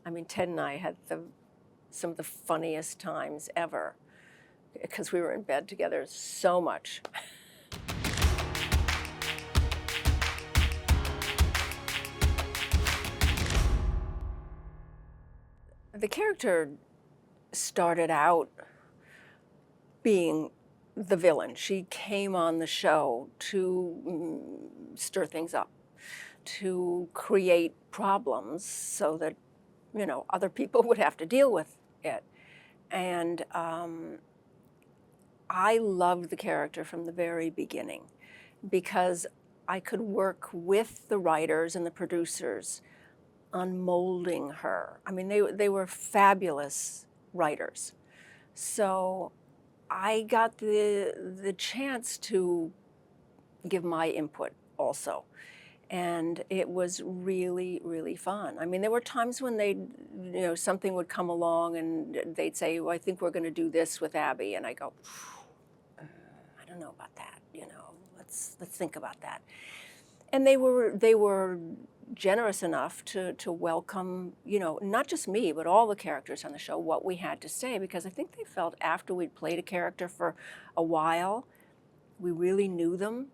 I mean, Ted and I had some of the funniest times ever because we were in bed together so much. The character started out being the villain. She came on the show to stir things up, to create problems so that, you know, other people would have to deal with it. And I loved the character from the very beginning because I could work with the writers and the producers on molding her. I mean, they were fabulous writers. So I got the chance to give my input also. And it was really, really fun. I mean, there were times when something would come along and they'd say, well, I think we're going to do this with Abby. And I go, I don't know about that, let's think about that. And they were generous enough to welcome, not just me, but all the characters on the show, what we had to say, because I think they felt after we'd played a character for a while, we really knew them.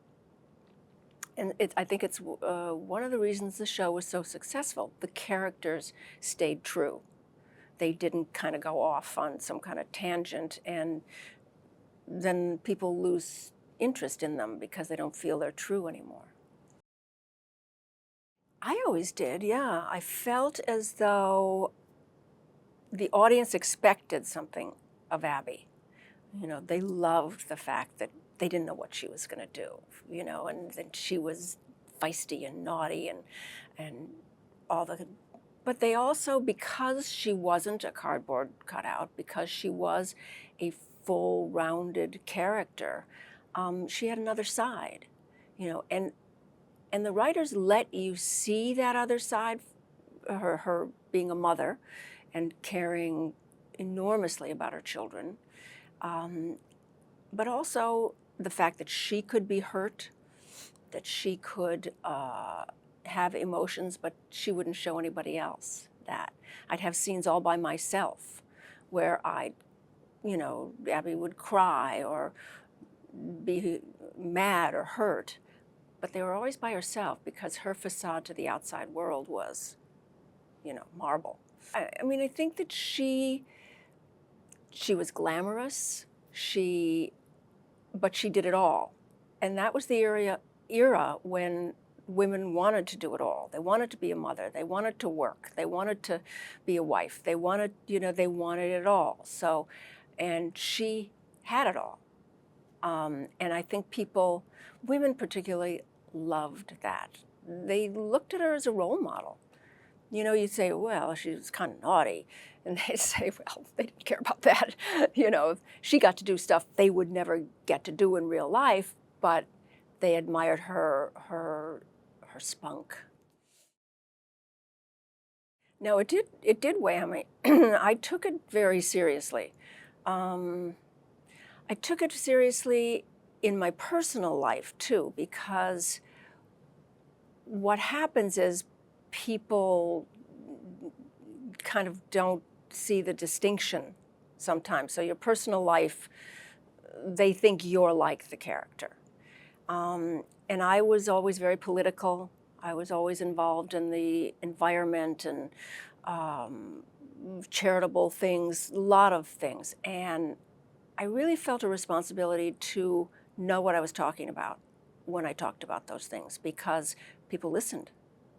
And I think it's one of the reasons the show was so successful. The characters stayed true. They didn't kind of go off on some kind of tangent, and then people lose interest in them because they don't feel they're true anymore. I always did, yeah. I felt as though the audience expected something of Abby. They loved the fact that they didn't know what she was going to do, and then she was feisty and naughty and all the, but they also, because she wasn't a cardboard cutout, because she was a full rounded character, she had another side, and the writers let you see that other side, her being a mother and caring enormously about her children, but also the fact that she could be hurt, that she could have emotions, but she wouldn't show anybody else that. I'd have scenes all by myself where Abby would cry or be mad or hurt, but they were always by herself because her facade to the outside world was, marble. I mean, I think that she was glamorous, but she did it all. And that was the era when women wanted to do it all. They wanted to be a mother, they wanted to work, they wanted to be a wife, they wanted it all. So, and she had it all. And I think women particularly, loved that. They looked at her as a role model. You'd say, well, she was kind of naughty. And they'd say, well, they didn't care about that. She got to do stuff they would never get to do in real life, but they admired her spunk. No, it did weigh on me. I took it very seriously. I took it seriously in my personal life too, because what happens is people kind of don't see the distinction sometimes. So your personal life, they think you're like the character. And I was always very political. I was always involved in the environment and charitable things, a lot of things. And I really felt a responsibility to know what I was talking about when I talked about those things, because people listened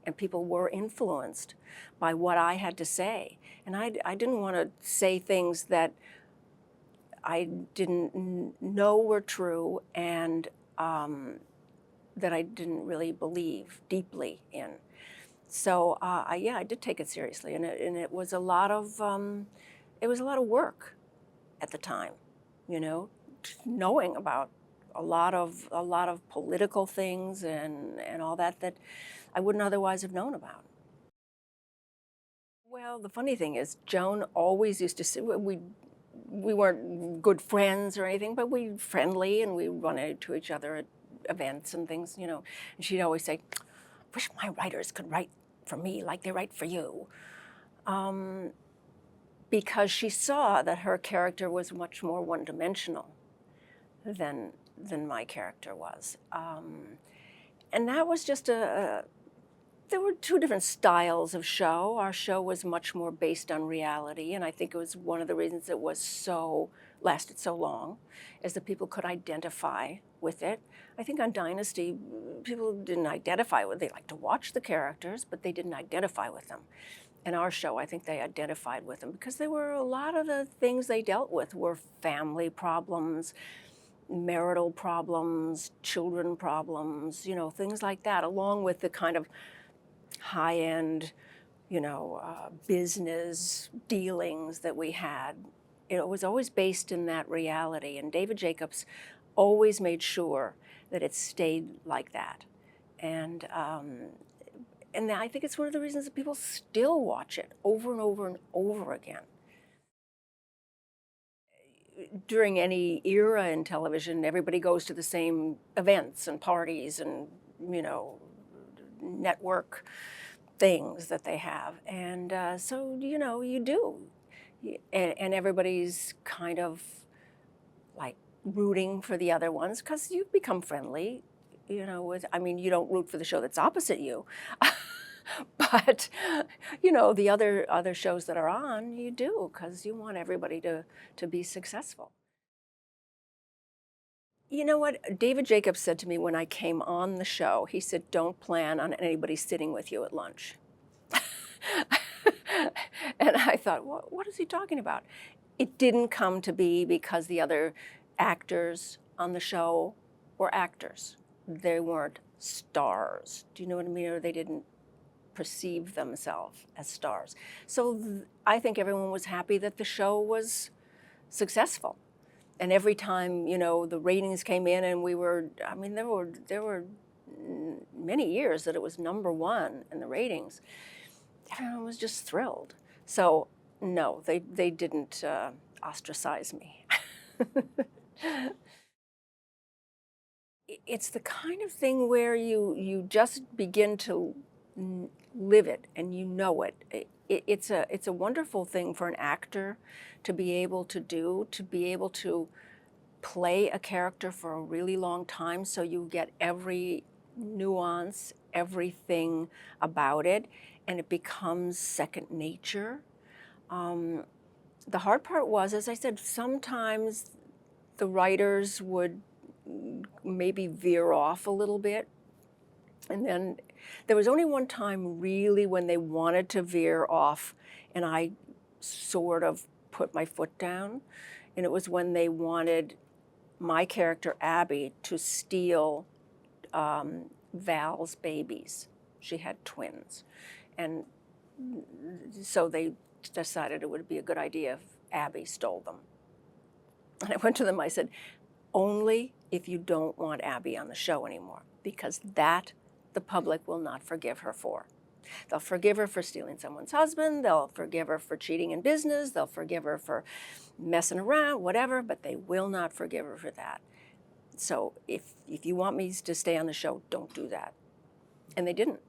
and people were influenced by what I had to say. And I didn't want to say things that I didn't know were true and that I didn't really believe deeply in. So I did take it seriously, and it was a lot of work at the time, knowing about a lot of political things and all that I wouldn't otherwise have known about. Well, the funny thing is, Joan always used to say, we weren't good friends or anything, but we were friendly and we run into each other at events and things, and she'd always say, wish my writers could write for me like they write for you. because she saw that her character was much more one-dimensional than my character was. And that was just there were two different styles of show. Our show was much more based on reality, and I think it was one of the reasons it was lasted so long, is that people could identify with it. I think on Dynasty, people didn't identify with it. They liked to watch the characters, but they didn't identify with them. In our show, I think they identified with them because a lot of the things they dealt with were family problems, marital problems, children problems, things like that, along with the kind of high-end, business dealings that we had. It was always based in that reality, and David Jacobs always made sure that it stayed like that. And I think it's one of the reasons that people still watch it over and over and over again. During any era in television, everybody goes to the same events and parties and, network things that they have. And so, you do. And everybody's kind of like rooting for the other ones because you become friendly, you don't root for the show that's opposite you. But, the other shows that are on, you do, because you want everybody to be successful. You know what? David Jacobs said to me when I came on the show, he said, don't plan on anybody sitting with you at lunch. And I thought, what is he talking about? It didn't come to be because the other actors on the show were actors. They weren't stars. Do you know what I mean? Or they didn't perceive themselves as stars. So I think everyone was happy that the show was successful. And every time, the ratings came in and there were many years that it was #1 in the ratings. Everyone was just thrilled. So no, they didn't ostracize me. It's the kind of thing where you just begin to live it and you know it. It's a wonderful thing for an actor to be able to do, to be able to play a character for a really long time, so you get every nuance, everything about it, and it becomes second nature. The hard part was, as I said, sometimes the writers would maybe veer off a little bit. And then there was only one time really when they wanted to veer off and I sort of put my foot down. And it was when they wanted my character, Abby, to steal Val's babies. She had twins. And so they decided it would be a good idea if Abby stole them. And I went to them, I said, only if you don't want Abby on the show anymore, because that the public will not forgive her for. They'll forgive her for stealing someone's husband, they'll forgive her for cheating in business, they'll forgive her for messing around, whatever, but they will not forgive her for that. So if you want me to stay on the show, don't do that. And they didn't.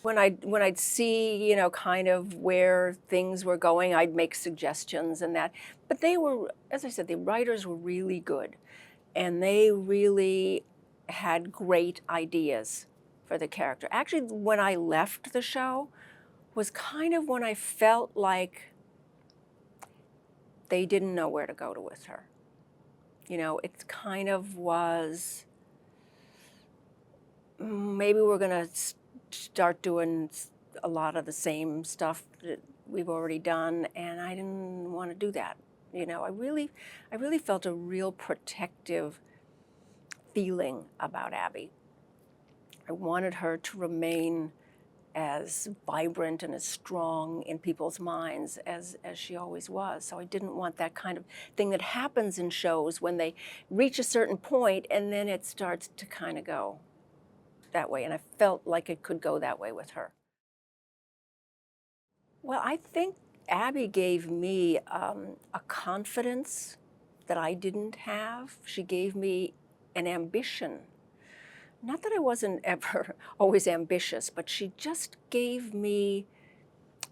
When I'd see, kind of where things were going, I'd make suggestions and that. But they were, as I said, the writers were really good. And they really had great ideas for the character. Actually, when I left the show was kind of when I felt like they didn't know where to go with her. It kind of was, maybe we're going to start doing a lot of the same stuff that we've already done, and I didn't want to do that. I really felt a real protective feeling about Abby. I wanted her to remain as vibrant and as strong in people's minds as she always was. So I didn't want that kind of thing that happens in shows when they reach a certain point and then it starts to kind of go that way. And I felt like it could go that way with her. Well, I think Abby gave me a confidence that I didn't have. She gave me an ambition. Not that I wasn't ever always ambitious, but she just gave me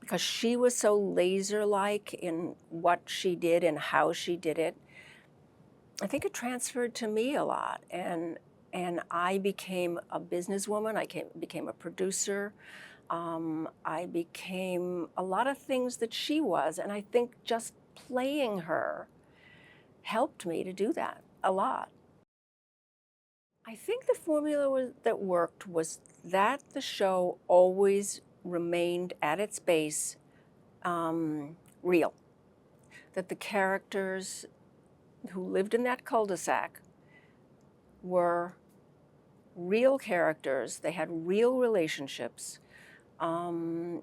because she was so laser-like in what she did and how she did it. I think it transferred to me a lot, and I became a businesswoman. I became a producer. I became a lot of things that she was, and I think just playing her helped me to do that a lot. I think the formula that worked was that the show always remained at its base real. That the characters who lived in that cul-de-sac were real characters. They had real relationships, and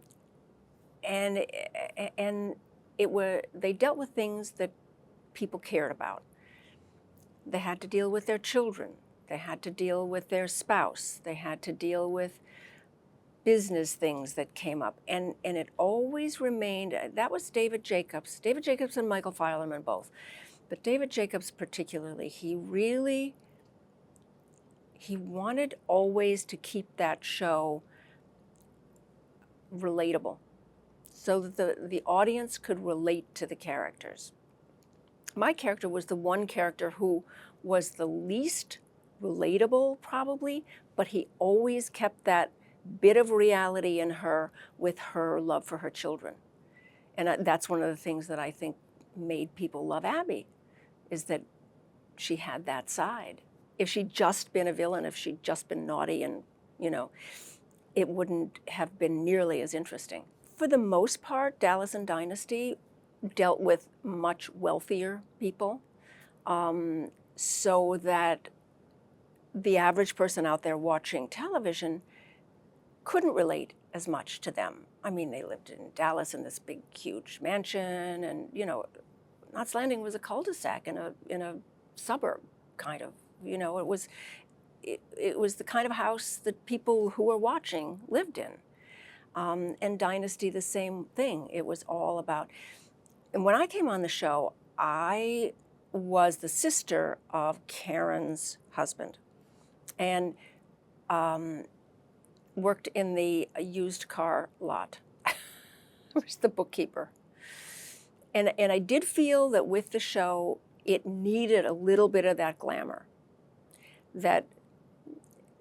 they dealt with things that people cared about. They had to deal with their children. They had to deal with their spouse. They had to deal with business things that came up. And it always remained, that was David Jacobs and Michael Filerman both. But David Jacobs particularly, he wanted always to keep that show relatable so that the audience could relate to the characters. My character was the one character who was the least relatable, probably, but he always kept that bit of reality in her with her love for her children. And that's one of the things that I think made people love Abby, is that she had that side. If she'd just been a villain, if she'd just been naughty, and, you know, it wouldn't have been nearly as interesting. For the most part, Dallas and Dynasty dealt with much wealthier people, so that the average person out there watching television couldn't relate as much to them. I mean, they lived in Dallas in this big, huge mansion, and, you know, Knots Landing was a cul-de-sac in a suburb, kind of. You know, it was the kind of house that people who were watching lived in. And Dynasty, the same thing. It was all about. And when I came on the show, I was the sister of Karen's husband, and worked in the used car lot. I was the bookkeeper. And I did feel that with the show, it needed a little bit of that glamour. That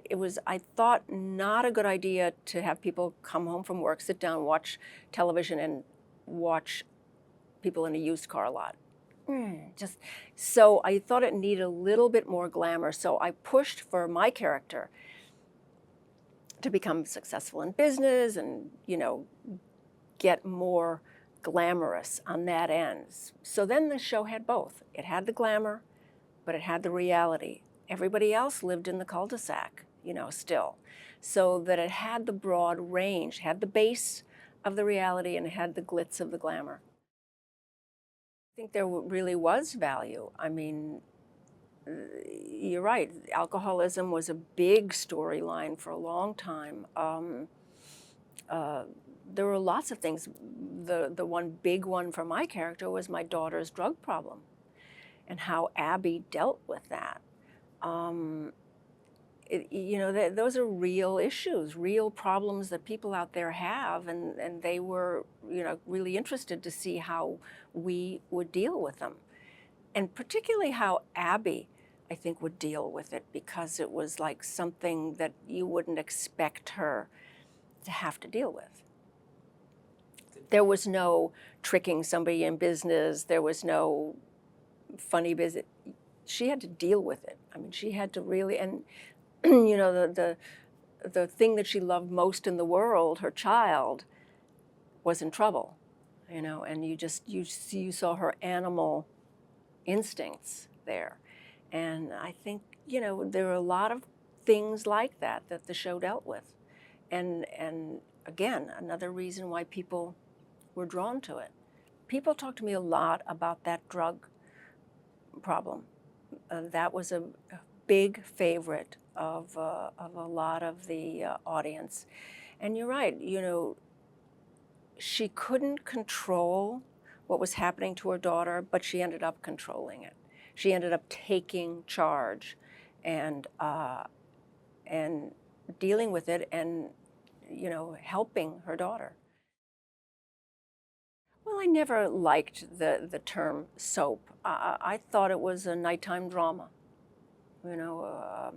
it was, I thought, not a good idea to have people come home from work, sit down, watch television, and watch people in a used car lot. So I thought it needed a little bit more glamour. So I pushed for my character to become successful in business and, you know, get more glamorous on that end. So then the show had both. It had the glamour, but it had the reality. Everybody else lived in the cul-de-sac, you know, still. So that it had the broad range, had the base of the reality, and it had the glitz of the glamour. I think there really was value. I mean, you're right. Alcoholism was a big storyline for a long time. There were lots of things. The one big one for my character was my daughter's drug problem and how Abby dealt with that. You know, those are real issues, real problems that people out there have, and they were, you know, really interested to see how we would deal with them. And particularly how Abby, I think, would deal with it, because it was like something that you wouldn't expect her to have to deal with. There was no tricking somebody in business. There was no funny business. She had to deal with it. I mean, she had to really, and you know, the thing that she loved most in the world, her child, was in trouble, you know, and you saw her animal instincts there. And I think, you know, there are a lot of things like that that the show dealt with. And again, another reason why people were drawn to it. People talk to me a lot about that drug problem. That was a big favorite of a lot of the audience. And you're right, you know, she couldn't control what was happening to her daughter, but she ended up controlling it. She ended up taking charge and dealing with it, and, you know, helping her daughter. I never liked the term soap. I thought it was a nighttime drama. You know,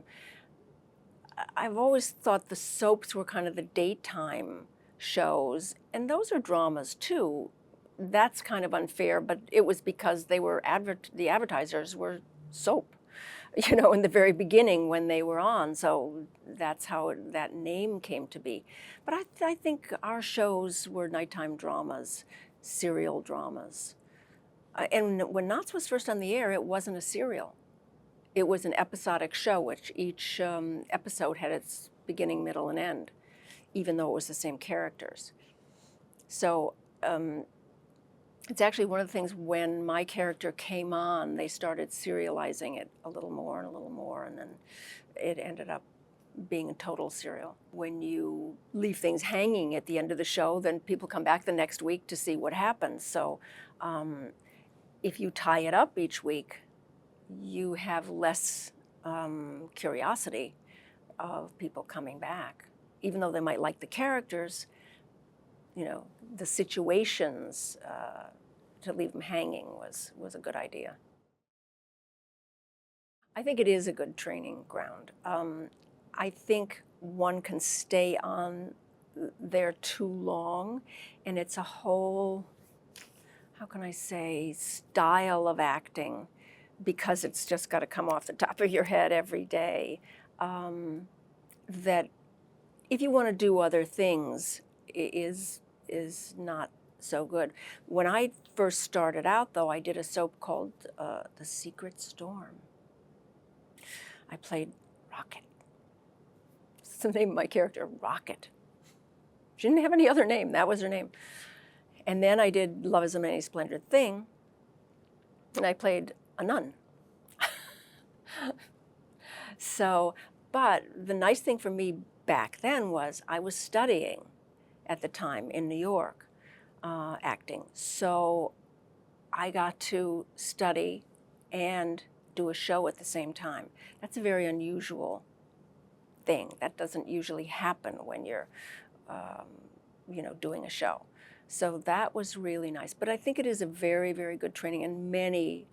I've always thought the soaps were kind of the daytime shows, and those are dramas too. That's kind of unfair, but it was because they were the advertisers were soap, you know, in the very beginning when they were on. So that's how that name came to be. But I think our shows were nighttime dramas, serial dramas. And when Knots was first on the air, it wasn't a serial. It was an episodic show, which each episode had its beginning, middle, and end, even though it was the same characters. So it's actually one of the things when my character came on, they started serializing it a little more, and then it ended up being a total serial. When you leave things hanging at the end of the show, then people come back the next week to see what happens. So if you tie it up each week, you have less curiosity of people coming back. Even though they might like the characters, you know, the situations, to leave them hanging was a good idea. I think it is a good training ground. I think one can stay on there too long, and it's a whole, how can I say, style of acting, because it's just got to come off the top of your head every day, that if you want to do other things, is not so good. When I first started out, though, I did a soap called The Secret Storm. I played Rocket. That's the name of my character, Rocket. She didn't have any other name. That was her name. And then I did Love is a Many Splendid Thing, and I played a nun. So, but the nice thing for me back then was I was studying at the time in New York, acting. So I got to study and do a show at the same time. That's a very unusual thing. That doesn't usually happen when you're, you know, doing a show. So that was really nice. But I think it is a very, very good training, and many,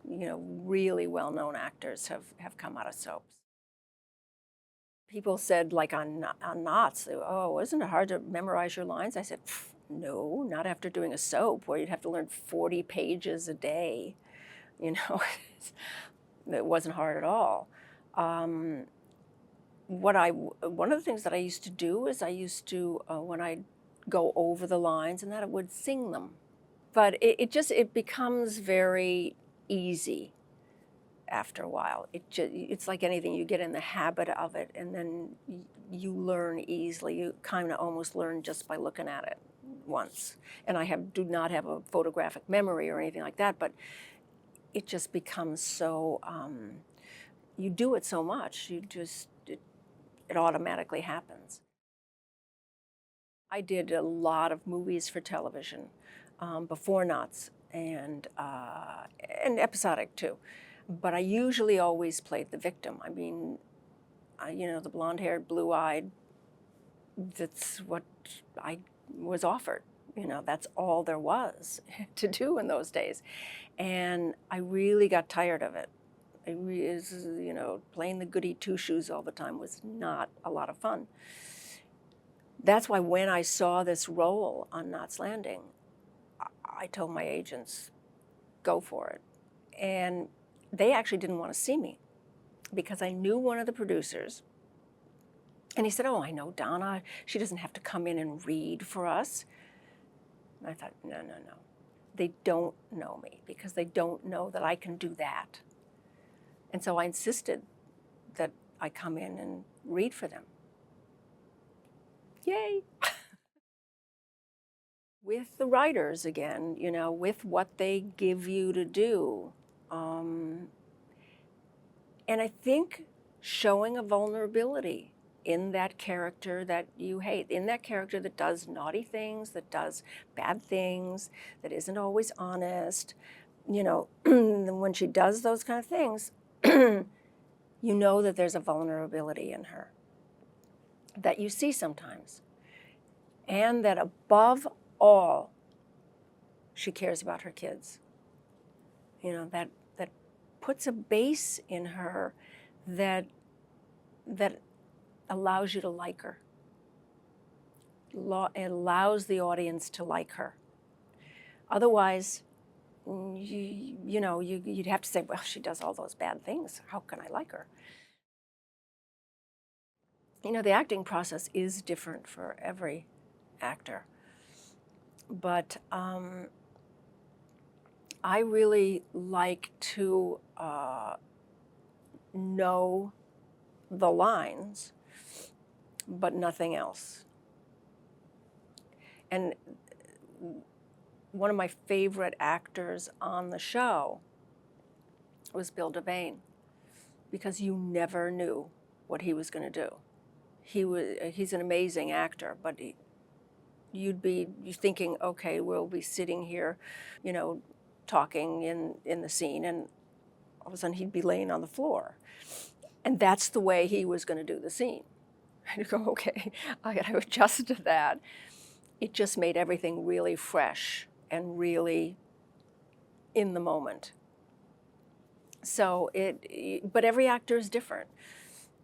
you know, really well-known actors have come out of soaps. People said, like on Knots, oh, isn't it hard to memorize your lines? I said, no, not after doing a soap where you'd have to learn 40 pages a day. You know, it wasn't hard at all. One of the things that I used to do is I used to, when I go over the lines and that, I would sing them. But it becomes very easy after a while. It's like anything, you get in the habit of it, and then you learn easily. You kind of almost learn just by looking at it once. And I do not have a photographic memory or anything like that, but it just becomes so, you do it so much, it automatically happens. I did a lot of movies for television before Knots, and episodic too. But I usually always played the victim. I mean, you know, the blonde-haired, blue-eyed, that's what I was offered. You know, that's all there was to do in those days. And I really got tired of it. You know, playing the goody two-shoes all the time was not a lot of fun. That's why when I saw this role on Knots Landing, I told my agents, go for it. And they actually didn't want to see me because I knew one of the producers. And he said, oh, I know Donna. She doesn't have to come in and read for us. And I thought, no. They don't know me because they don't know that I can do that. And so I insisted that I come in and read for them. Yay! With the writers again, you know, with what they give you to do. And I think showing a vulnerability in that character that you hate, in that character that does naughty things, that does bad things, that isn't always honest, you know, when she does those kind of things, you know that there's a vulnerability in her that you see sometimes. And that above all, she cares about her kids. You know, that puts a base in her that allows you to like her. It allows the audience to like her. Otherwise, you'd have to say, well, she does all those bad things. How can I like her? You know, the acting process is different for every actor. But I really like to know the lines, but nothing else. And one of my favorite actors on the show was Bill Devane, because you never knew what he was going to do. He's an amazing actor, but you'd be thinking, okay, we'll be sitting here, you know, talking in the scene, and all of a sudden he'd be laying on the floor. And that's the way he was going to do the scene. And you go, okay, I got to adjust to that. It just made everything really fresh and really in the moment. So but every actor is different.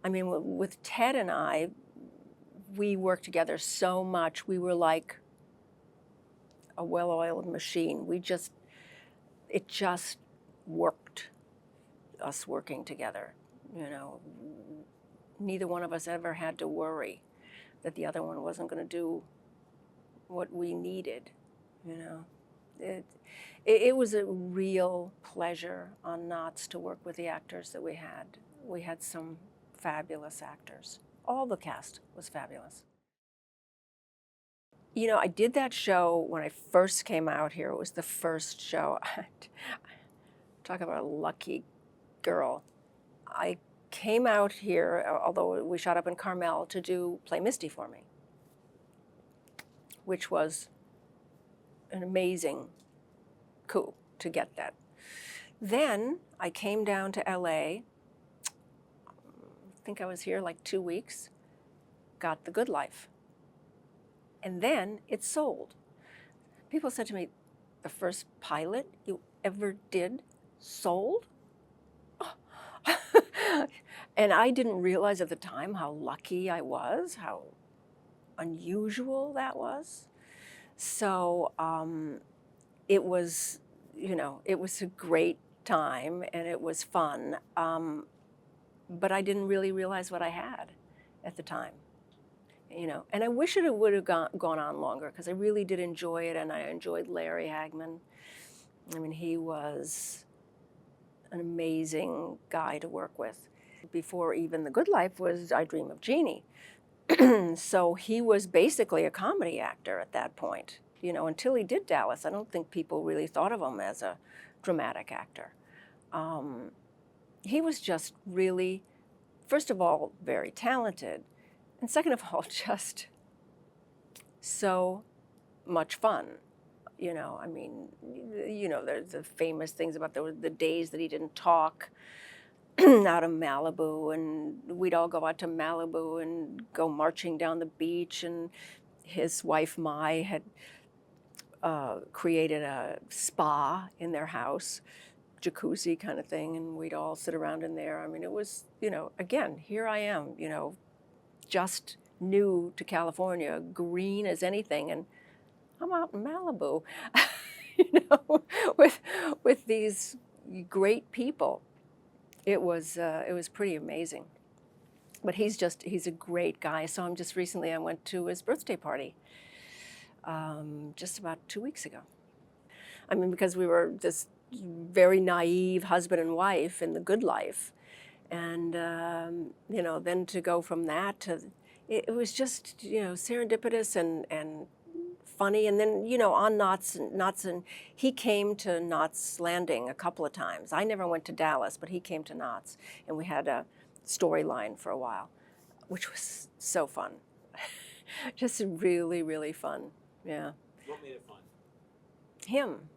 I mean, with Ted and I, we worked together so much. We were like a well-oiled machine. It just worked, us working together. You know, neither one of us ever had to worry that the other one wasn't going to do what we needed. You know, it was a real pleasure on Knots to work with the actors that we had. We had some fabulous actors. All the cast was fabulous. You know, I did that show when I first came out here. It was the first show. Talk about a lucky girl. I came out here, although we shot up in Carmel, to play Misty for me, which was an amazing coup to get that. Then I came down to LA. I think I was here like 2 weeks, got The Good Life. And then it sold. People said to me, the first pilot you ever did sold? Oh. And I didn't realize at the time how lucky I was, how unusual that was. So it was, you know, it was a great time and it was fun. But I didn't really realize what I had at the time. You know, and I wish it would have gone on longer, because I really did enjoy it, and I enjoyed Larry Hagman. I mean, he was an amazing guy to work with. Before even The Good Life was I Dream of Jeannie. So he was basically a comedy actor at that point. You know, until he did Dallas, I don't think people really thought of him as a dramatic actor. He was just really, first of all, very talented. And second of all, just so much fun. You know, I mean, you know, there's the famous things about the days that he didn't talk out of Malibu, and we'd all go out to Malibu and go marching down the beach, and his wife, Mai, had created a spa in their house, jacuzzi kind of thing, and we'd all sit around in there. I mean, it was, you know, again, here I am, you know, just new to California, green as anything, and I'm out in Malibu, you know, with these great people. It was pretty amazing. But he's a great guy. I saw him just recently. I went to his birthday party just about 2 weeks ago. I mean, because we were this very naive husband and wife in The Good Life. And, you know, then to go from that to, it was just, you know, serendipitous and funny. And then, you know, on Knots, and he came to Knots Landing a couple of times. I never went to Dallas, but he came to Knots, and we had a storyline for a while, which was so fun. Just really, really fun, yeah. What made it fun? Him,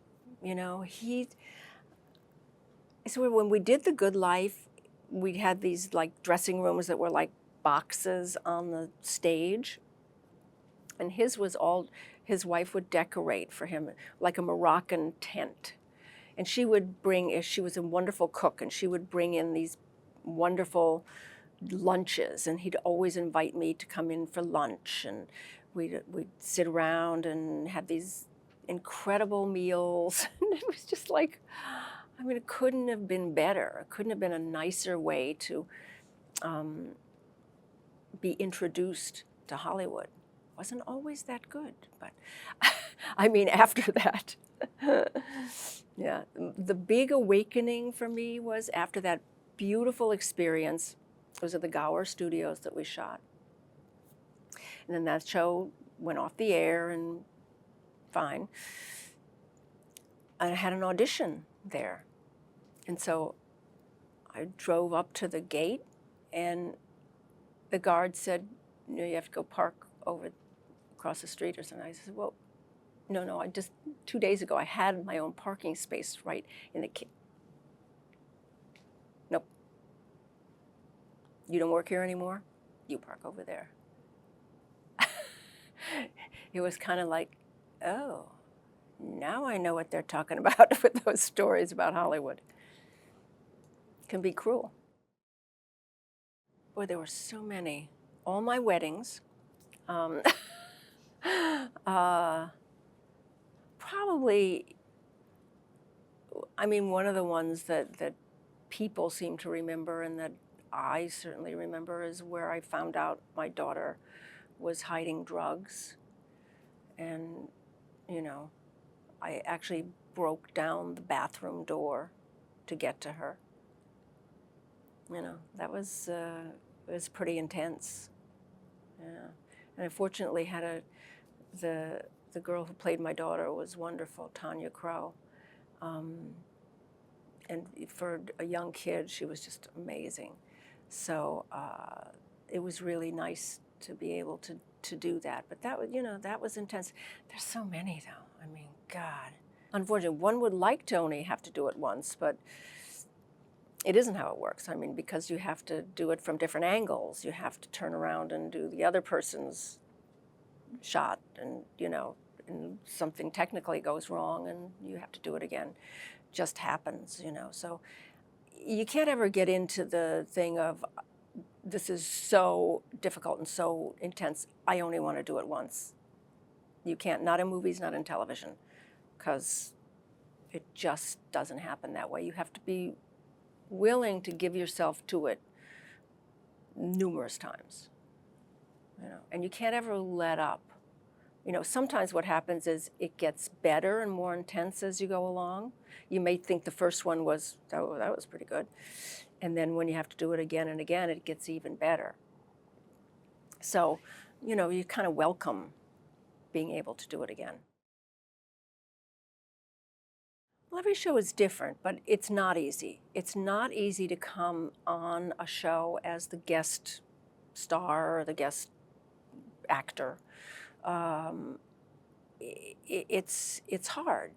you know, so when we did The Good Life, we had these like dressing rooms that were like boxes on the stage, and his His wife would decorate for him like a Moroccan tent. And she would bring, she was a wonderful cook, and she would bring in these wonderful lunches, and he'd always invite me to come in for lunch, and we'd sit around and have these incredible meals. And it was just like, I mean, it couldn't have been better. It couldn't have been a nicer way to be introduced to Hollywood. Wasn't always that good, but I mean, after that, yeah, the big awakening for me was after that beautiful experience. It was at the Gower Studios that we shot. And then that show went off the air and fine. And I had an audition there. And so I drove up to the gate, and the guard said, you know, you have to go park over across the street or something. I said, well, no, I just, 2 days ago, I had my own parking space right in the Nope. You don't work here anymore? You park over there. It was kind of like, oh, now I know what they're talking about with those stories about Hollywood. It can be cruel. Boy, there were so many. All my weddings. Probably, I mean, one of the ones that people seem to remember, and that I certainly remember, is where I found out my daughter was hiding drugs. And, you know, I actually broke down the bathroom door to get to her. You know, that was, it was pretty intense. Yeah. And I fortunately had the girl who played my daughter was wonderful, Tanya Crow. And for a young kid, she was just amazing. So it was really nice to be able to do that. But that was, you know, that was intense. There's so many though. I mean, God. Unfortunately, one would like to only have to do it once, but it isn't how it works. I mean, because you have to do it from different angles. You have to turn around and do the other person's shot, and, you know, and something technically goes wrong and you have to do it again. Just happens, you know. So you can't ever get into the thing of, this is so difficult and so intense, I only want to do it once. You can't, not in movies, not in television, because it just doesn't happen that way. You have to be willing to give yourself to it numerous times, you know, and you can't ever let up. You know, sometimes what happens is it gets better and more intense as you go along. You may think the first one was, oh, that was pretty good. And then when you have to do it again and again, it gets even better. So, you know, you kind of welcome being able to do it again. Well, every show is different, but it's not easy. It's not easy to come on a show as the guest star or the guest actor. It's hard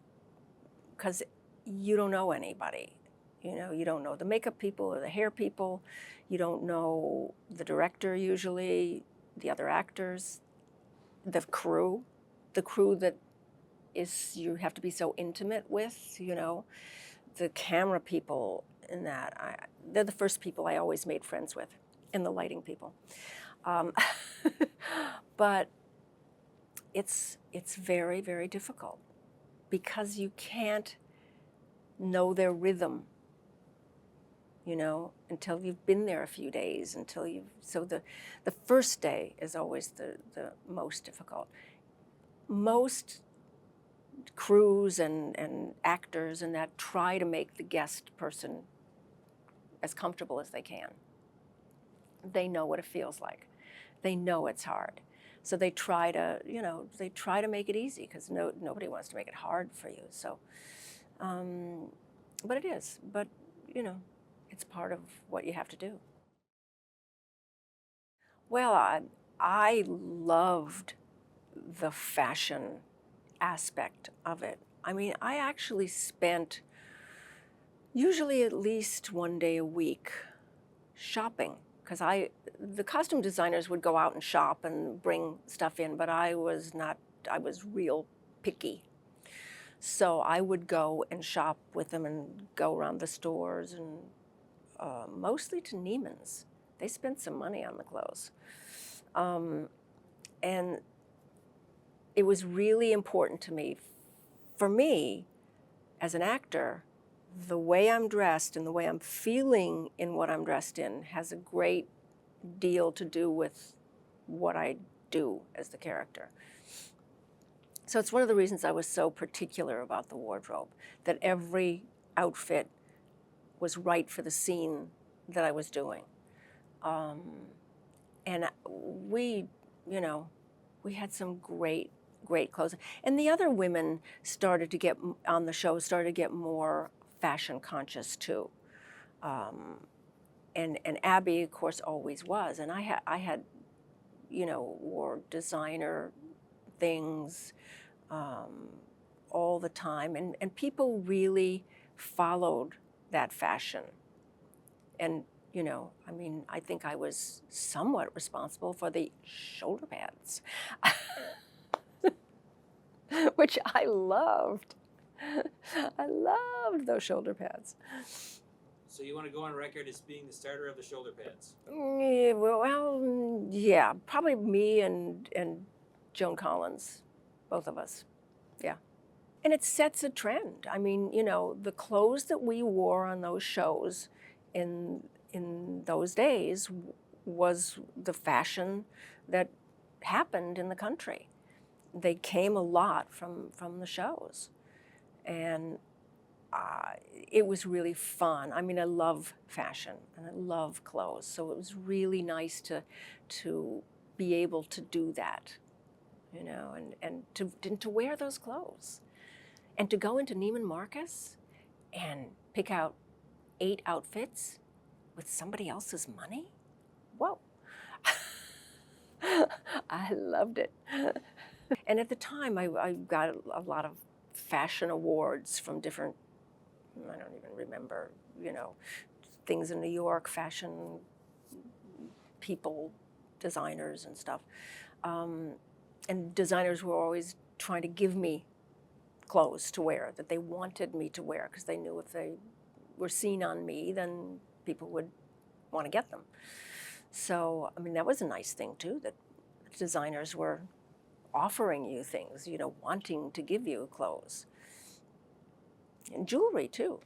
because you don't know anybody. You know, you don't know the makeup people or the hair people. You don't know the director usually, the other actors, the crew that is, you have to be so intimate with, you know, the camera people in that. They're the first people I always made friends with, and the lighting people. But it's very, very difficult because you can't know their rhythm, you know, until you've been there a few days, so the first day is always the most difficult. Most crews and actors and that try to make the guest person as comfortable as they can. They know what it feels like. They know it's hard. So they try to, you know, make it easy, because nobody wants to make it hard for you. So, but it is. But, you know, it's part of what you have to do. Well, I loved the fashion aspect of it. I mean, I actually spent usually at least one day a week shopping, because the costume designers would go out and shop and bring stuff in, but I was not I was real picky. So I would go and shop with them and go around the stores, and mostly to Neiman's. They spent some money on the clothes. And it was really important to me. For me, as an actor, the way I'm dressed and the way I'm feeling in what I'm dressed in has a great deal to do with what I do as the character. So it's one of the reasons I was so particular about the wardrobe, that every outfit was right for the scene that I was doing. And we, you know, we had some great clothes. And the other women started to get, on the show, started to get more fashion conscious too. And Abby, of course, always was. And I had, you know, wore designer things all the time. And people really followed that fashion. And, you know, I mean, I think I was somewhat responsible for the shoulder pads, which I loved. I loved those shoulder pads. So you want to go on record as being the starter of the shoulder pads? Yeah, well, yeah, probably me and Joan Collins, both of us, yeah. And it sets a trend. I mean, you know, the clothes that we wore on those shows in those days was the fashion that happened in the country. They came a lot from the shows. And it was really fun. I mean, I love fashion and I love clothes, so it was really nice to be able to do that, you know, and to wear those clothes, and to go into Neiman Marcus and pick out 8 outfits with somebody else's money. Whoa! I loved it. And at the time, I got a lot of fashion awards from different, I don't even remember, you know, things in New York, fashion people, designers and stuff. And designers were always trying to give me clothes to wear that they wanted me to wear, because they knew if they were seen on me, then people would want to get them. So, I mean, that was a nice thing too, that designers were offering you things, you know, wanting to give you clothes. And jewelry too.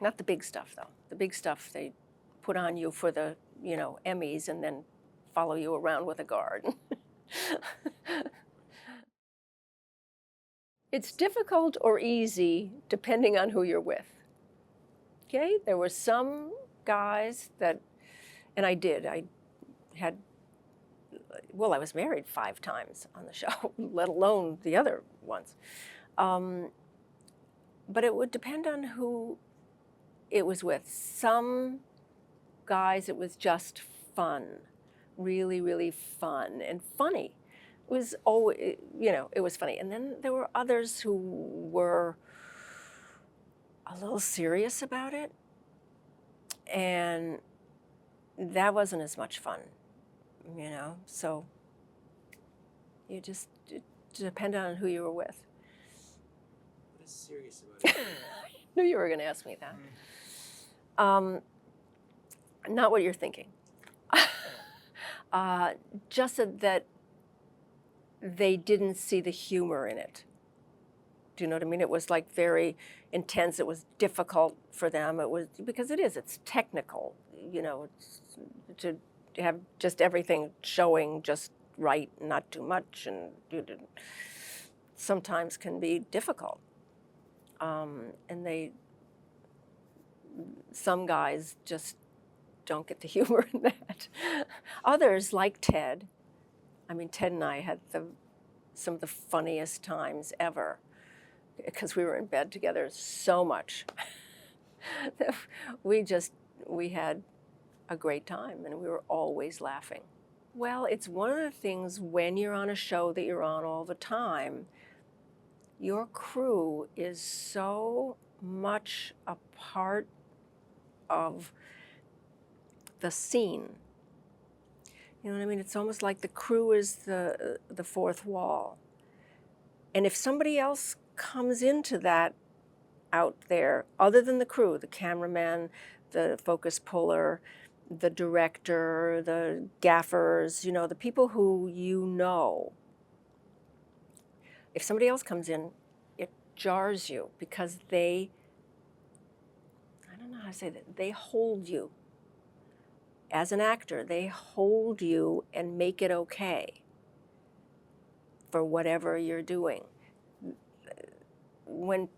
Not the big stuff though. The big stuff they put on you for the, you know, Emmys and then follow you around with a guard. It's difficult or easy depending on who you're with. Okay, there were some guys that, and I had, well, I was married 5 times on the show, let alone the other ones. But it would depend on who it was with. Some guys, it was just fun, really, really fun and funny. It was always, you know, it was funny. And then there were others who were a little serious about it, and that wasn't as much fun, you know. So you just, it depended on who you were with. What is serious about it? I knew you were going to ask me that. Not what you're thinking. Just that they didn't see the humor in it. Do you know what I mean? It was like very intense. It was difficult for them. It was, because it's technical, you know, to have just everything showing just right, not too much, and sometimes can be difficult. And some guys just don't get the humor in that. Others, like Ted, I mean, Ted and I had some of the funniest times ever, because we were in bed together so much. We had a great time, and we were always laughing. Well, it's one of the things when you're on a show that you're on all the time, your crew is so much a part of the scene. You know what I mean? It's almost like the crew is the fourth wall. And if somebody else comes into that out there, other than the crew, the cameraman, the focus puller, the director, the gaffers, you know, the people who you know, if somebody else comes in, it jars you because they, I don't know how to say that, they hold you. As an actor, they hold you and make it okay for whatever you're doing. When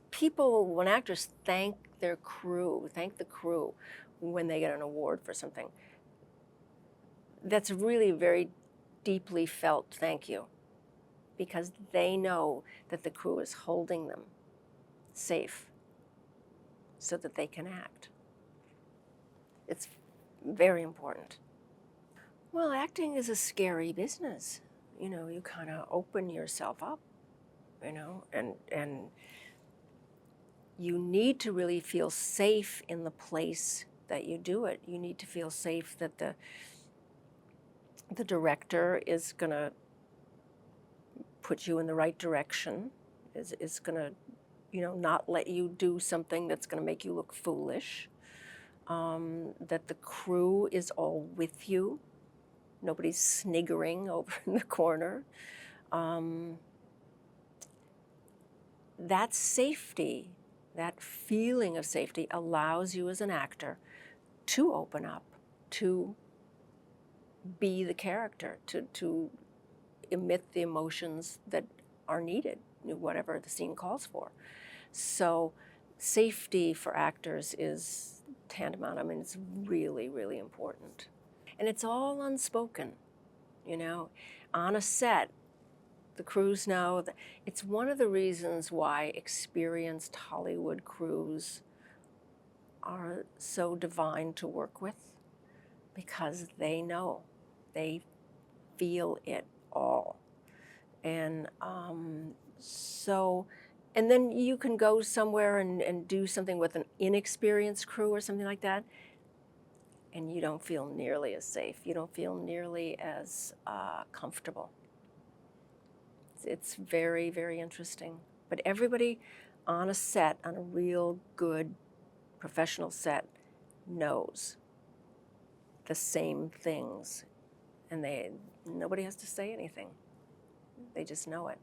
actors thank their crew, thank the crew when they get an award for something, that's really very deeply felt thank you, because they know that the crew is holding them safe so that they can act. It's very important. Well, acting is a scary business. You know, you kind of open yourself up, you know, and you need to really feel safe in the place that you do it. You need to feel safe that the director is going to put you in the right direction, is going to, you know, not let you do something that's going to make you look foolish, that the crew is all with you. Nobody's sniggering over in the corner. That safety, that feeling of safety allows you as an actor to open up, to be the character, to emit the emotions that are needed, whatever the scene calls for. So safety for actors is tantamount. I mean, it's really, really important. And it's all unspoken, you know. On a set, the crews know that it's one of the reasons why experienced Hollywood crews are so divine to work with, because they know, they feel it all. And and then you can go somewhere and do something with an inexperienced crew or something like that, and you don't feel nearly as safe. You don't feel nearly as comfortable. It's very, very interesting. But everybody on a set, on a real good professional set, knows the same things, and nobody has to say anything. They just know it.